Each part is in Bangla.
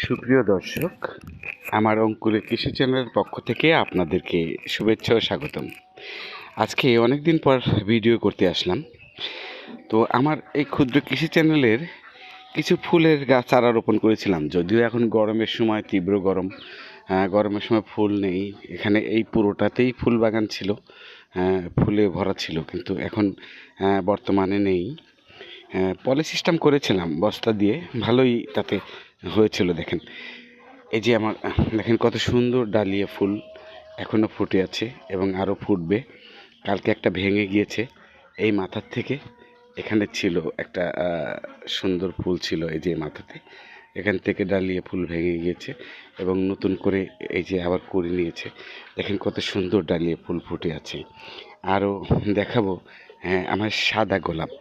সুপ্রিয় দর্শক, আমার অঙ্কুরের কৃষি চ্যানেলের পক্ষ থেকে আপনাদেরকে শুভেচ্ছা ও স্বাগতম। আজকে অনেক দিন পর ভিডিও করতে আসলাম। তো আমার এই ক্ষুদ্র কৃষি চ্যানেলের কিছু ফুলের গাছ চারা রোপণ করেছিলাম। যদিও এখন গরমের সময় তীব্র গরম, গরমের সময় ফুল নেই। এখানে এই পুরোটাতেই ফুল বাগান ছিল, ফুলে ভরা ছিল, কিন্তু এখন বর্তমানে নেই। পলি সিস্টেম করেছিলাম বস্তা দিয়ে, ভালোই তাতে হয়েছিল। দেখেন, এই যে আমার দেখেন কত সুন্দর ডালিয়া ফুল এখনও ফুটে আছে এবং আরও ফুটবে। কালকে একটা ভেঙে গিয়েছে, এই মাথার থেকে এখানে ছিল একটা সুন্দর ফুল ছিল, এই যে মাথাতে এখান থেকে ডালিয়া ফুল ভেঙে গিয়েছে এবং নতুন করে এই যে আবার কুড়ি নিয়েছে। দেখেন কত সুন্দর ডালিয়া ফুল ফুটে আছে। আরও দেখাবো, আমার সাদা গোলাপ,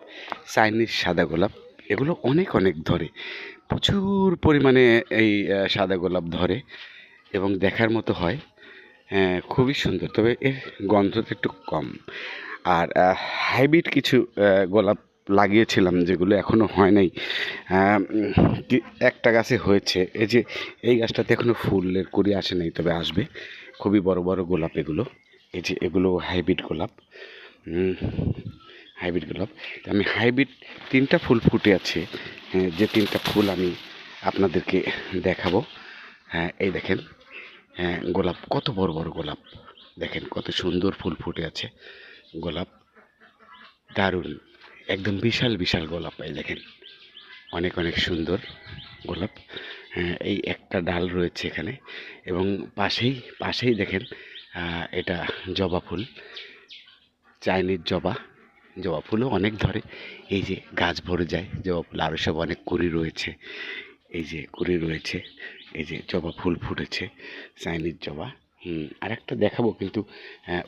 চাইনিজ সাদা গোলাপ, এগুলো অনেক অনেক ধরে, প্রচুর পরিমাণে এই সাদা গোলাপ ধরে এবং দেখার মতো হয়, খুবই সুন্দর। তবে এর গন্ধটা একটু কম। আর হাইব্রিড কিছু গোলাপ লাগিয়েছিলাম, যেগুলো এখনও হয় নাই। একটা গাছে হয়েছে, এই যে এই গাছটাতে এখনও ফুলের কুড়ি আসে নাই, তবে আসবে। খুবই বড় বড় গোলাপ এগুলো। এই যে এগুলো হাইব্রিড গোলাপ, হাইব্রিড গোলাপ। আমি হাইব্রিড 3টা ফুল ফুটে আছে, যে 3টা ফুল আমি আপনাদেরকে দেখাবো। এই দেখেন, গোলাপ কত বড় বড় গোলাপ, দেখেন কত সুন্দর ফুল ফুটে আছে। গোলাপ দারুণ, একদম বিশাল বিশাল গোলাপ। এই দেখেন, অনেক অনেক সুন্দর গোলাপ। এই একটা ডাল রয়েছে এখানে এবং পাশেই পাশেই দেখেন, এটা জবা ফুল, চাইনিজ জবা। জবা ফুলও অনেক ধরে, এই যে গাছ ভরে যায় জবা ফুল। আরও সব অনেক কুড়ি রয়েছে, এই যে কুড়ি রয়েছে, এই যে জবা ফুল ফুটেছে, চাইনিজ জবা। আরেকটা দেখাবো, কিন্তু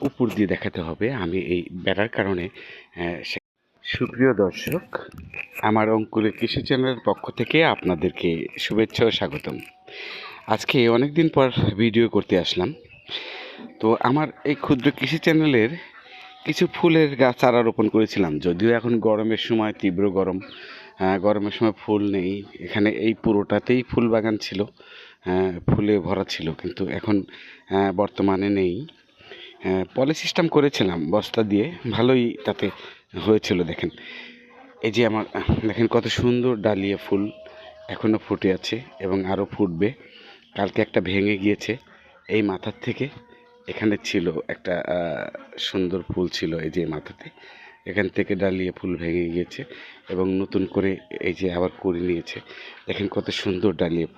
উপর দিয়ে দেখাতে হবে, আমি এই বেড়ার কারণে। সুপ্রিয় দর্শক, আমার অঙ্কুরের কৃষি চ্যানেলের পক্ষ থেকে আপনাদেরকে শুভেচ্ছা ও স্বাগতম। আজকে অনেক দিন পর ভিডিও করতে আসলাম। তো আমার এই ক্ষুদ্র কৃষি চ্যানেলের কিছু ফুলের গাছ চারা রোপণ করেছিলাম। যদিও এখন গরমের সময় তীব্র গরম, গরমের সময় ফুল নেই। এখানে এই পুরোটাতেই ফুল বাগান ছিল, ফুলে ভরা ছিল, কিন্তু এখন বর্তমানে নেই। পলি সিস্টেম করেছিলাম বস্তা দিয়ে, ভালোই তাতে হয়েছিল। দেখেন, এই যে আমার দেখেন কত সুন্দর ডালিয়া ফুল এখনও ফুটে আছে এবং আরও ফুটবে। কালকে একটা ভেঙে গিয়েছে, এই মাথার থেকে এখানে ছিল একটা সুন্দর ফুল ছিল, এই যে মাথাতে এখান থেকে ডালিয়া ফুল ভেঙে গিয়েছে এবং নতুন করে এই যে আবার কুড়ি নিয়েছে। দেখেন কত সুন্দর ডালিয়া ফুল।